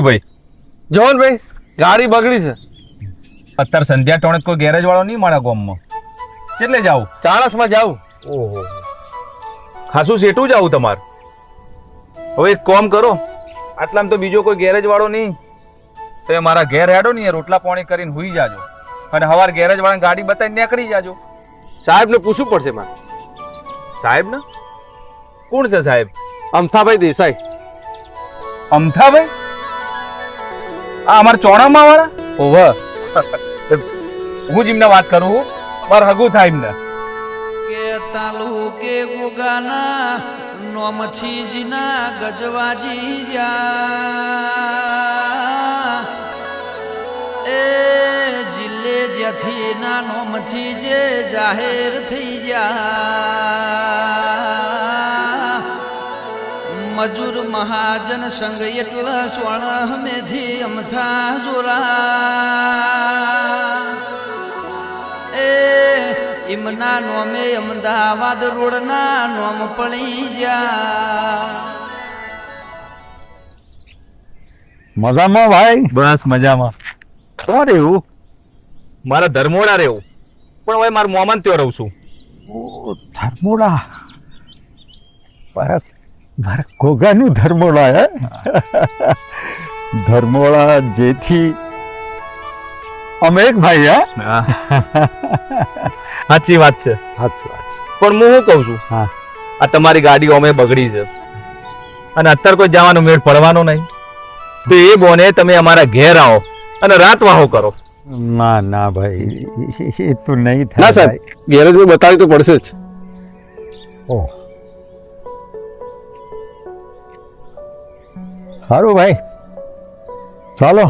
ભાઈ જોન ભાઈ ગાડી બગડી છે. અત્યારે સંધ્યા ટોણે કોઈ ગેરેજ વાળો નહીં મળે ગામમાં. કેટલે જાવું? ચાણસમાં જાવું. ઓહો, ખાસું સેટું જાવું તમારે. હવે એક કામ કરો, આટલામાં તો બીજો કોઈ ગેરેજ વાળો નહીં, તમે મારા ઘેર હેડો ને રોટલા પાણી કરીને હુઈ જાજો અને સવાર ગેરેજ વાળાને ગાડી બતાવીને નીકળી જાજો. સાહેબને પૂછવું પડશે મારે. સાહેબ ને? કોણ છે સાહેબ? અમથાભાઈ દેસાઈ. અમથાભાઈ? આ અમારા ચોણામાં વાળા? ઓહો, હું જ એમને વાત કરું છું, મારે હગું થાય એમને. કે તાલુકે ગુગાના નોમથી જીના ગજવાજી જા એ જિલ્લે જ્યાંથી ના નોમથી જે જાહેર થઈ જા મજૂર મહાજન સંગ એટલા સ્વર્ણ મેથી અમથા જોરા એ ઇમના નોમે અમદાવાદ રોડના નોમ પડી જા. મજામાં ભાઈ? બસ મજામાં. શું રહેવું? મારા ધર્મોડા રહેવું, પણ હવે મારા મોમાન ત્યાં રહું છું. ઓ ધર્મોડા, મારા ગોગાનું ધર્મોડા હે? ધર્મોડા જેથી અમે એક ભાઈ હે? સાચી વાત છે. સાચું વાત. પણ હું શું કહું છું, હા, આ તમારી ગાડી અમે બગડી છે અને અત્યારે કોઈ જવાનો મેળ પડવાનો નહીં, તો એ બોને તમે અમારા ઘેર આવો અને રાત વાહો કરો. ના ના ભાઈ, એ તો નહીં ના થાય. સાહેબ, ગેરેજમાં બતાવી તો પડશે જ. ઓહ, સારું ભાઈ, ચાલો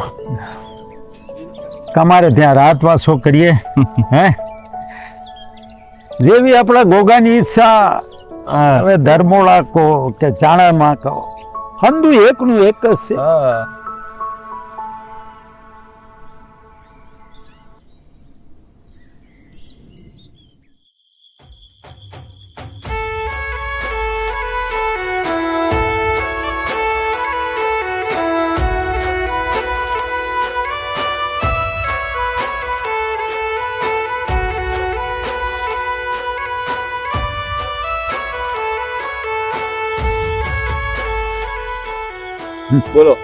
તમારે ત્યાં રાતવાસો કરીએ. હે, જેવી આપણા ગોગાની ઈચ્છા. હવે ધર્મોડા કહો કે ચાણામાં કહો, હંદુ એકનું એક જ છે. બોલો,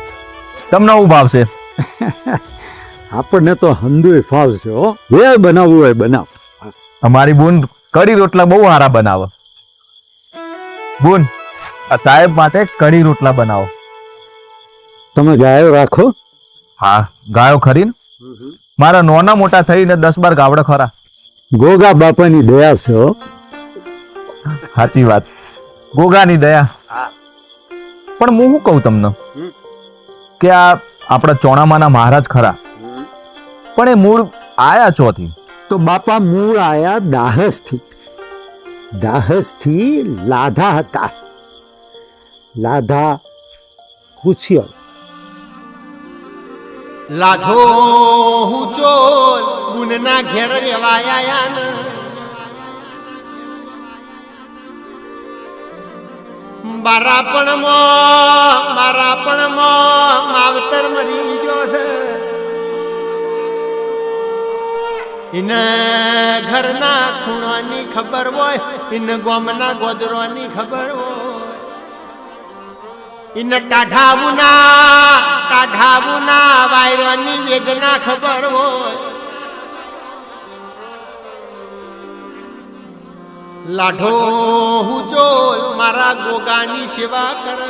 તમને શું ભાવ છે? આપણને તો હંદુ ફાવ છે. હો, જે બનાવવું હોય બનાવ. અમારી બુન કઢી રોટલા બહુ સારા બનાવે. બુન, આ સાહેબ માટે કઢી રોટલા બનાવો. તમે ગાયો રાખો? હા, ગાયો ખરી ને. મારા નાના મોટા થઈને 10-12 ગાવડા ખરા. ગોગા બાપાની દયા છે. હો, સાચી વાત, ગોગાની દયા. પણ હું શું કહું તમને કે આ આપણા ચોણામાના મહારાજ ખરા, પણ એ મૂળ આયા ચોથી? તો બાપા મૂળ આયા દાહસથી. દાહસથી લાધા હતા. લાધા પૂછ્યો લાધો હું ચોલ બુનના ઘેર રેવાયા ને બારાપણમાં માવતર મરી ગયો છે. ઇને ઘરના ખૂણાની ખબર હોય, ઇને ગોમના ગોદરોની ખબર હોય, ઇને ટાઢાબુના વાયરોની વેદના ખબર હોય. લાઢો હું ચોલ મારા ગોગાની સેવા કર.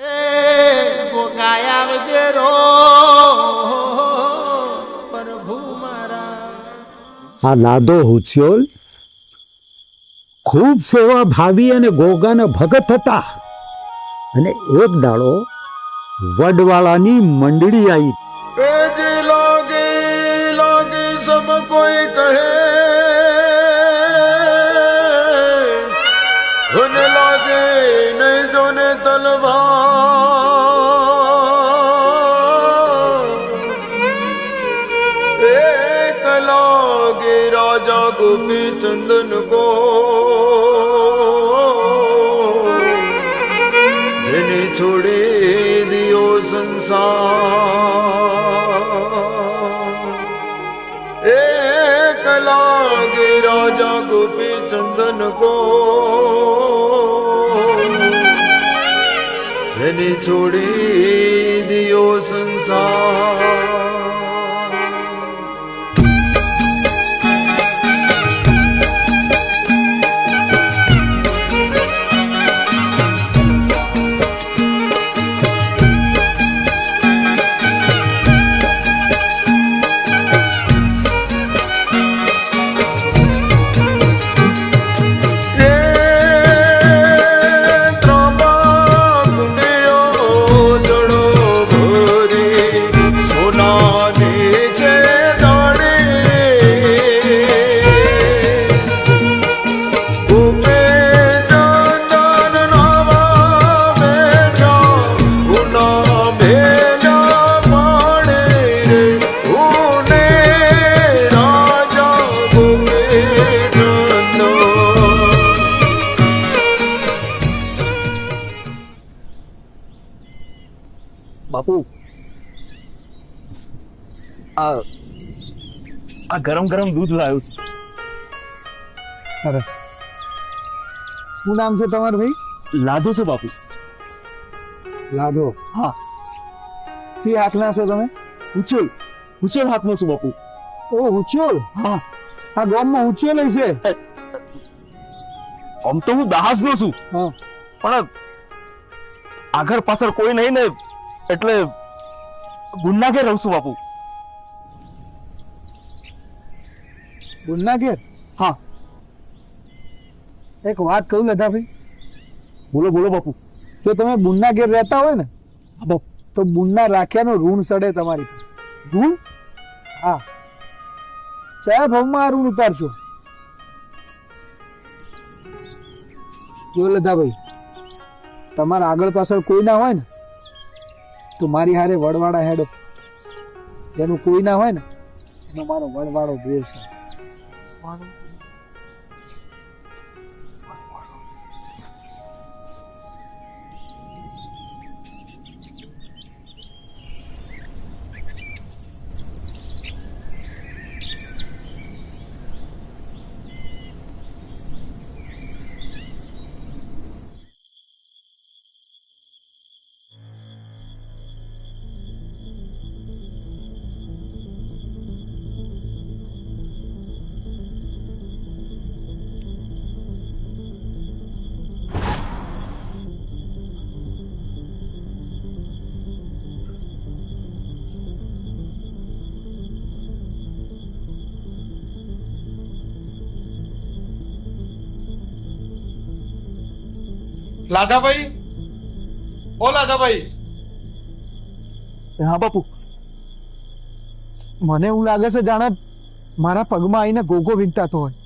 એ ગોગાયા આવજે રો પ્રભુ મારા. આ લાદો હુચિયોલ ખૂબ સેવા ભાવી અને ગોગાના ભગત હતા. અને એક દાડો વડવાળાની મંડળી આવી. લોગે કોઈ કહે મને લાગે નહીં જોને તલવાર એક લાગે રાજા ગોપી ચંદન કો જેને છોડી દિયો સંસાર एक लागे राजा गोपी चंदन को जेने छोड़ी दियो संसार બાપુ આ ગરમ ગરમ દૂધ લાવ્યું છું. સરસ. શું નામ છે તમારું ભાઈ? લાધો છે બાપુ. લાધો. હા. શી હાથના છો તમે? ઉચેલ હાથમાં છું બાપુ. ઓ ઉચ્યોલ. હા. આ ગામમાં ઉચ્યોલ છે. આમ તો હું દાસનો છું. હા. પણ આગળ પાછળ કોઈ નહીં ને એટલે ગુન્ના ઘેર રહું છું બાપુ. ગુન્ના ઘેર? હા. એક વાત કહું લધા ભાઈ. બોલો બોલો બાપુ. જો તમે બુન્ના ઘેર રહેતા હોય ને તો બુન્ના રાખ્યાનો ઋણ સડે તમારી પર. ઋણ? હા. કયા ભાવમાં આ ઋણ ઉતારશો? જો લધા ભાઈ, તમારા આગળ પાછળ કોઈ ના હોય ને તો મારી હારે વડવાડા હેડો. એનું કોઈ ના હોય ને એનો મારો વડવાડો દેવ છે. લાધાભાઈ, ઓ લાધાભાઈ. હા બાપુ. મને એવું લાગે છે જાણે મારા પગમાં આવીને ગોગો વીંટાતો હોય.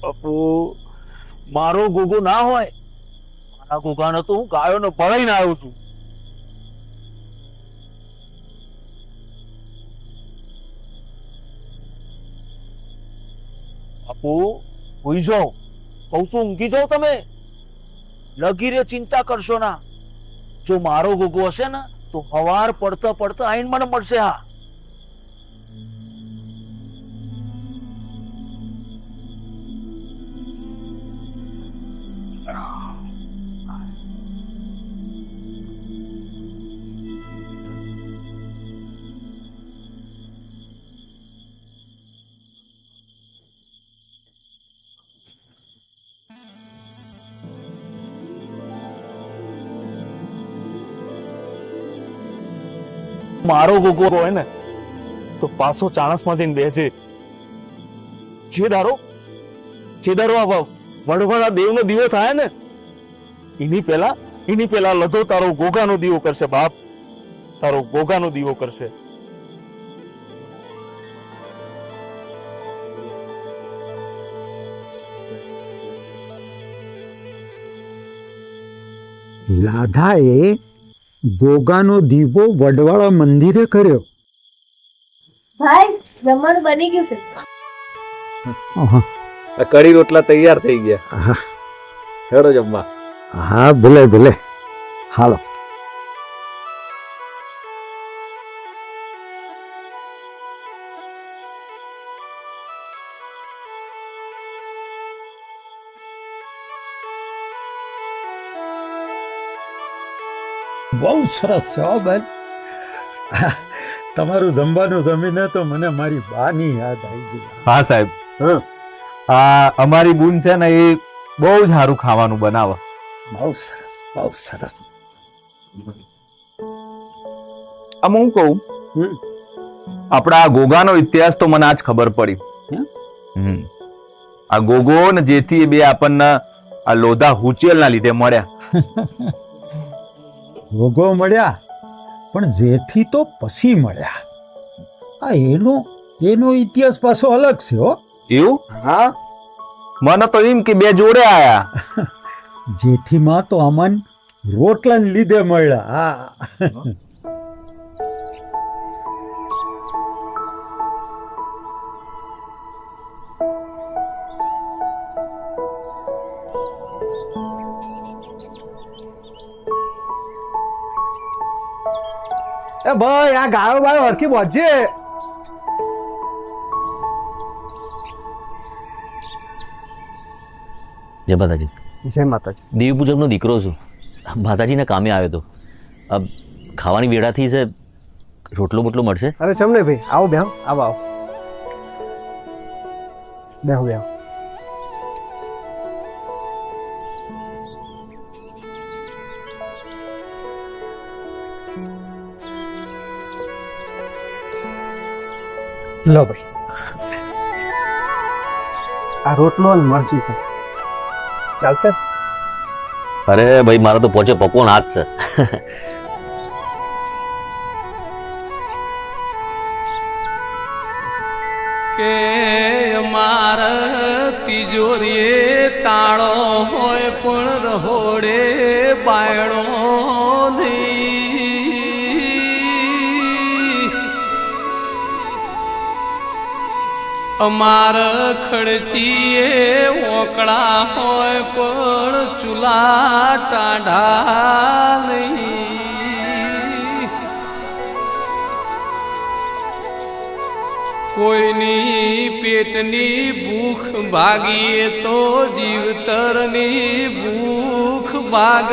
બાપુ મારો ગોગો ના હોય. મારા ગોગાનો તો હું ગાયોને પડાઈને આવ્યો છું. બાપુ હોઈ જાઓ. કહું છું ઊંઘી જાઓ તમે. લગીરે ચિંતા કરશો ના. જો મારો ગોગો હશે ને તો હવાર પડતા પડતા આઈન મને મળશે. હા. મારો ગોગો હોય ને તો પાછો ચાણસમાં જઈને બેસે. જે દારો આ વડવાળા દેવનો દીવો થાય ને એની પેલા લધો તારો ગોગાનો દીવો કરશે. બાપ તારો ગોગાનો દીવો કરશે. લાધાએ ગોગાનો દીવો વડવાળા મંદિરે કર્યો. ભાઈ જમવાનું બની ગયું છે. કઢી રોટલા તૈયાર થઈ ગયા. હેડો જમવા. હા ભલે ભલે, હાલો. બહુ સરસ છે હો બેન. તમારું જમવાનું જમીને તો મને મારી બાની યાદ આવી ગઈ. હા સાહેબ, આ અમારી બૂન છે ને એ બહુ જ સારું ખાવાનું બનાવે. બહુ સરસ, બહુ સરસ. આમ હું કહું, આપણા આ ગોગાનો ઇતિહાસ તો મને આજ ખબર પડી. આ ગોગો ને જેથી એ બે આપણને આ લોધા હુચેલ ના લીધે મળ્યા. ભોગો મળ્યા પણ જેથી તો પછી મળ્યા. આ એનો ઇતિહાસ પાછો અલગ છે હો. એવું? હા, મને તો એમ કે બે જોડે આયા. જેઠીમાં તો અમન રોટલાને લીધે મળ્યા. હા. એ ભાઈ આ ગાયો બાયો હરખી બોજે. જય માતાજી. જય માતાજી. દેવી પૂજકનો દીકરો છું. માતાજીને કામે આવ્યો હતો. ખાવાની વેળાથી છે, રોટલો બોટલો મળશે? અરે ચમને ભાઈ આવો બેહો. આવો આવો બેહો બેહો. લો ભાઈ આ રોટલો અને મરચી છે, ચાલશે? અરે ભાઈ મારો તો પોચે પકવો હાથ છે. કે અમાર તિજોરીએ તાળો હોય પણ રહોડે બાયણો નહીં. અમાર ખડચીએ ઓકળા હોય પણ ચૂલા ટાઢા નહીં. કોઈની પેટની ભૂખ ભાગીએ તો જીવતરની ભૂખ ભાગ.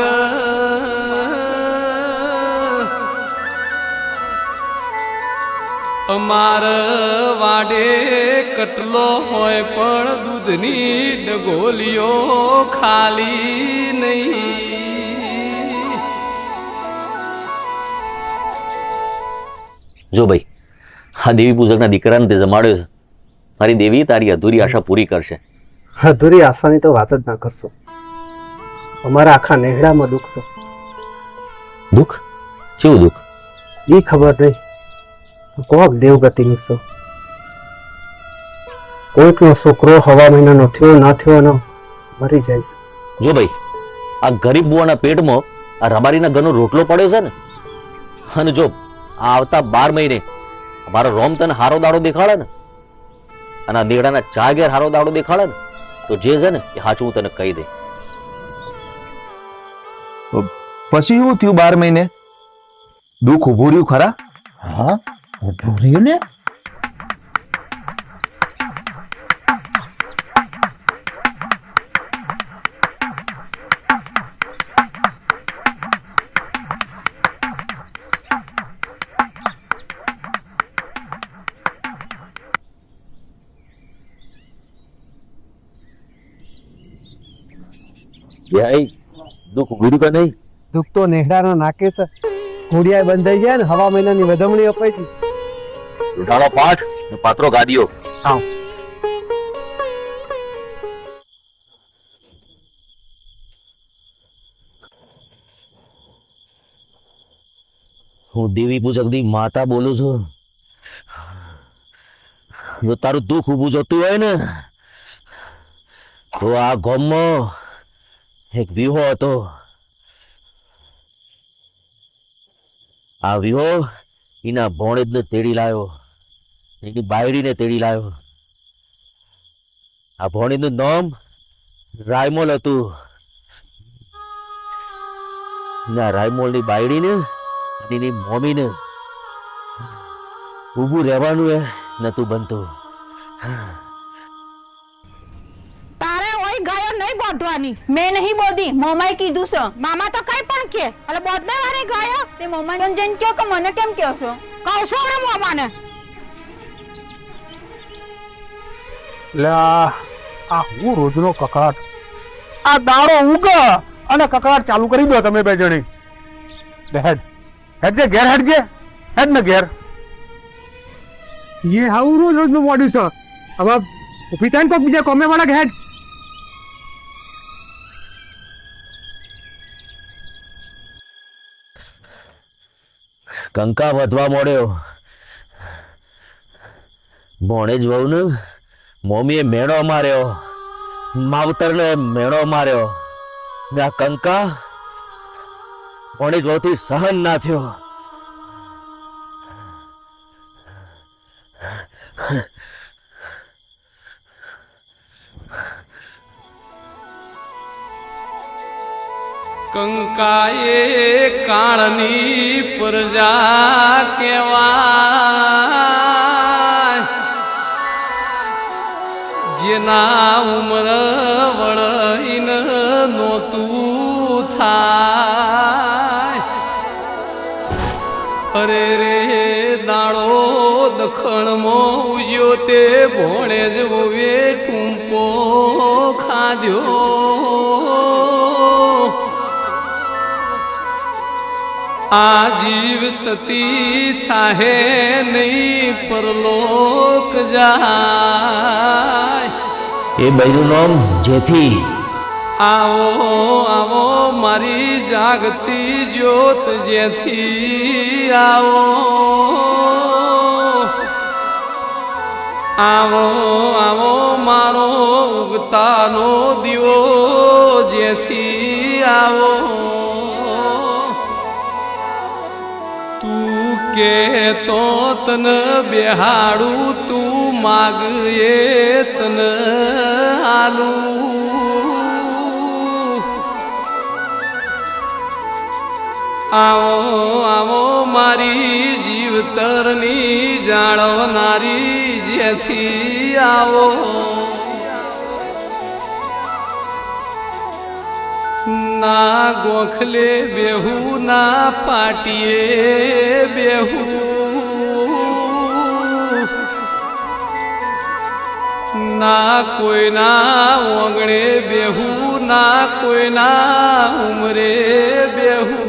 અમાર વાડે કટલો હોય પણ દૂધની ડગોલીઓ ખાલી નહીં. જો ભાઈ આ દેવી પૂજકના દીકરાને તે જમાડ્યો છે. મારી દેવી તારી અધૂરી આશા પૂરી કરશે. અધૂરી આશાની તો વાત જ ના કરશો. અમારા આખા નેહડામાં દુઃખ છે. દુઃખ? કેવું દુઃખ? એ ખબર નહીં. કોક દેવગતિનું છે. કોઈકનો છોકરો હવા મહિનાનો થયો ના થયો ન મરી જાય છે. જો ભાઈ આ ગરીબ બુવાના પેટમાં આ રબારીના ઘરનો રોટલો પડ્યો છે ને, અને જો આ આવતા 12 મહિને મારો રોમ તને હારો દાડો દેખાડે ને, અને આ દેડાના ચા ઘેર હારો દાડો દેખાડે ને, તો જે છે ને એ સાચું હું તને કહી દે. પછી શું થયું? 12 મહિને દુઃખ ઉભું રહ્યું ખરા? હા, ઉભું રહ્યું ને. દુઃખ ઉભું કે નહીં? દુઃખ તો નેહડાના નાકે છે. ઘોડિયા બંધાઈ ગયા ને હવા મહિનાની વધમણી અપાઈ છે. ઉઠાડો પાઠ ને પાત્રો ગાદીઓ. આવ. હું દેવી પૂજક ની માતા બોલું છું. જો તારું દુઃખ ઉભું જતું હોય ને તો આ ગામમાં એક વિહો હતો. આવ્યો એના ભોણેજને તેડી લાવ્યો, એની બાયડીને તેડી લાવ્યો. આ ભોણેજનું નામ રાયમોલ હતું. ના રાયમોલની બાયડીને અને એની મમ્મીને ઊભું રહેવાનું એ નતું બનતું. તારે ઓય ગાયો નહીં બોધવાની. મેં નહીં બોધી, મોમાએ કીધું છે. મામા તો કઈ પણ કે એટલે બોધને વાળી ગાયો. તે મોમા જન કયો કે મને કેમ કહો છો? કહું છું રે મોમાને. એટલે આ હું રોજનો કકડાટ, આ દાડો ઉગ અને કકડાટ ચાલુ કરી દો તમે બે જણી. હેડ હેડ જે ઘેર હેડ જે હેડ ને ઘેર. એ હાઉ રોજ રોજનું મોડ્યું છે. હવે ઉભી થાય ને કોક બીજા કોમે વાળા હેડ. કંકા વધવા મોડ્યો. ભોણે જ વહુ ને મમ્મીએ મેણો માર્યો, માવતરને મેણો માર્યો. ને આ કંકા ભોણે જ વહુથી સહન ના થયો. કંકાએ કાળની પ્રજા કહેવાય, જેના ઉમર વળઈન નોતું થાય. અરે રે દાડો દખણમાં ઉજ્યો તે ભોણે જ વવે ટૂંપો ખાધ્યો. આ જીવ સતી થાહે નહીં પરલોક જાય. એ બૈરું નામ જેથી. આવો આવો મારી જાગતી જ્યોત જેથી આવો. આવો આવો મારો ઉગતાનો દીવો જેથી આવો. કે તો તન બેહાડું તું માગ એ તન આલું. આવો આવો મારી જીવતરની જાળવનારી જેથી આવો. ના ગોખલે બેહુ ના પાટીએ બેહુ. ના કોઈના ઓગણે બેહુ, ના કોઈના ઉમરે બેહુ.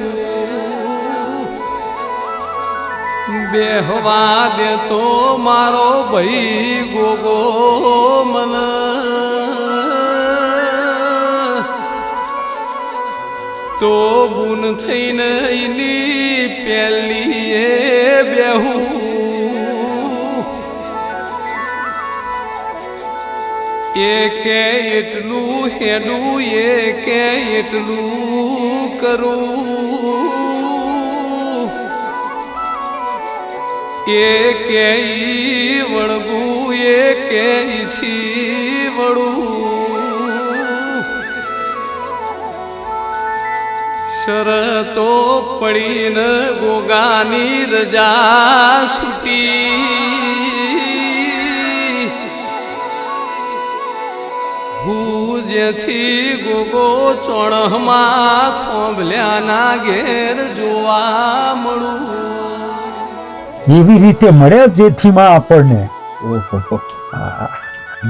બેહવા દે તો મારો ભાઈ ગોગો મન. તો બુન થઈને એની પેલી એ બેહુ. એ કે એટલું હેડું, એ કે એટલું કરું. એ કે વળગું, એ કે ઈથી વળું. શરતો પડીને ગોગાની રજા છૂટી. હું જેથી ગોગો ચોણમાં ખોભલ્યાના ઘેર જોવા મળું. એવી રીતે મળ્યા જેથીમાં આપણને.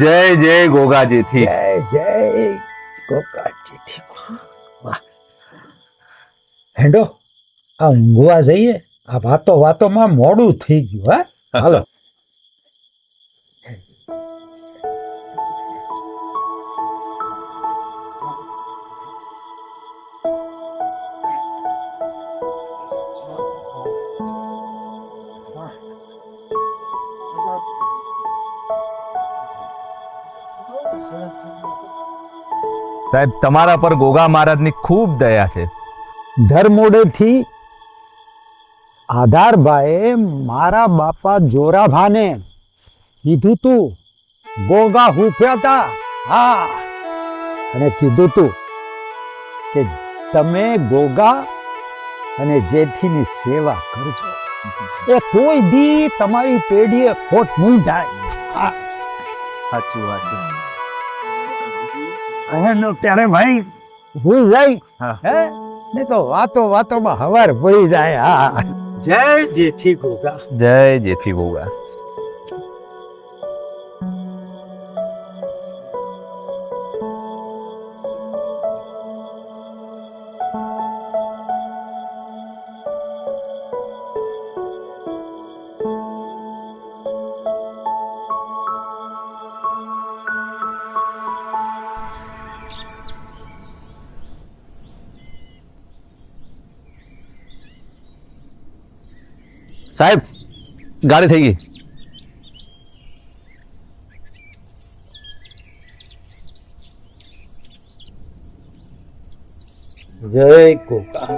જય જય ગોગા જેથી. જય જય ગોગા જેથી. હેંડો આ ઊંઘવા જઈએ. આ વાતો વાતોમાં મોડું થઈ ગયું. હા હાલો. સાહેબ તમારા પર ગોગા મહારાજની ખૂબ દયા છે. ધર્મોડેથી આધારભાઈએ મારા બાપા જોરાભાને કીધું તું ગોગા હુફ્યા હતા. હા, અને કીધું તું કે તમે ગોગા અને જેઠીની સેવા કરજો, એ કોઈ દી તમારી પેઢીએ ખોટ નહીં થાય. સાચી વાત છે. એનો ત્યારે ભાઈ ભૂલ જાય હે ને તો વાતો વાતોમાં હવાર પડી જાય. હા, જય જેઠી ગોગા. જય જેઠી ગોગા. સાહેબ, ગાડી થઈ ગઈ. જય ગોગા.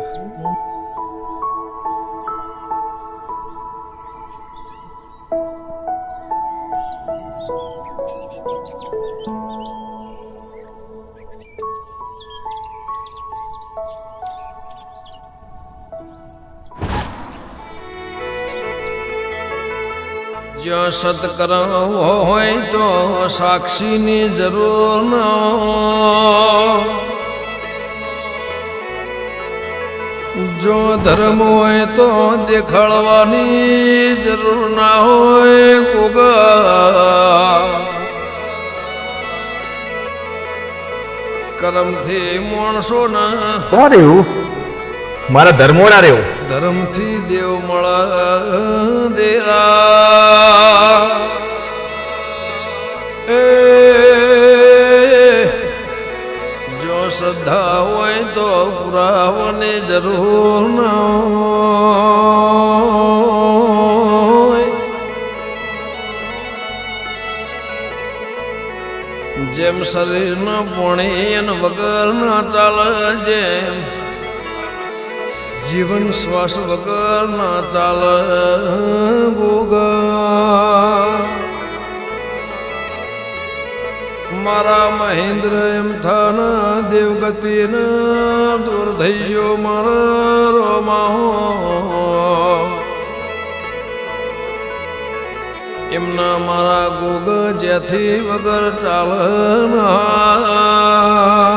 જ્યાં સત્કર્મ હોય તો સાક્ષીની જરૂર ન, જો ધર્મ હોય તો દેખાડવાની જરૂર ના હોય. ગોગા કર્મથી માણસો ના કોણ એવું? મારા ધર્મોડા રેવું. ધર્મથી દેવ મળે દેરા. એ જો શ્રદ્ધા હોય તો પુરાવાની જરૂર ન હોય. જેમ શરીર ન પોણી એન વગર ના ચાલે, જેમ જીવન શ્વાસ વગર ના ચાલે. ગોગા મારા મહેન્દ્ર એમ થાન દેવગતિ ન દૂર થઈ ગયો મારા રોમાહો. એમના મારા ગોગ જ્યાંથી વગર ચાલ ના.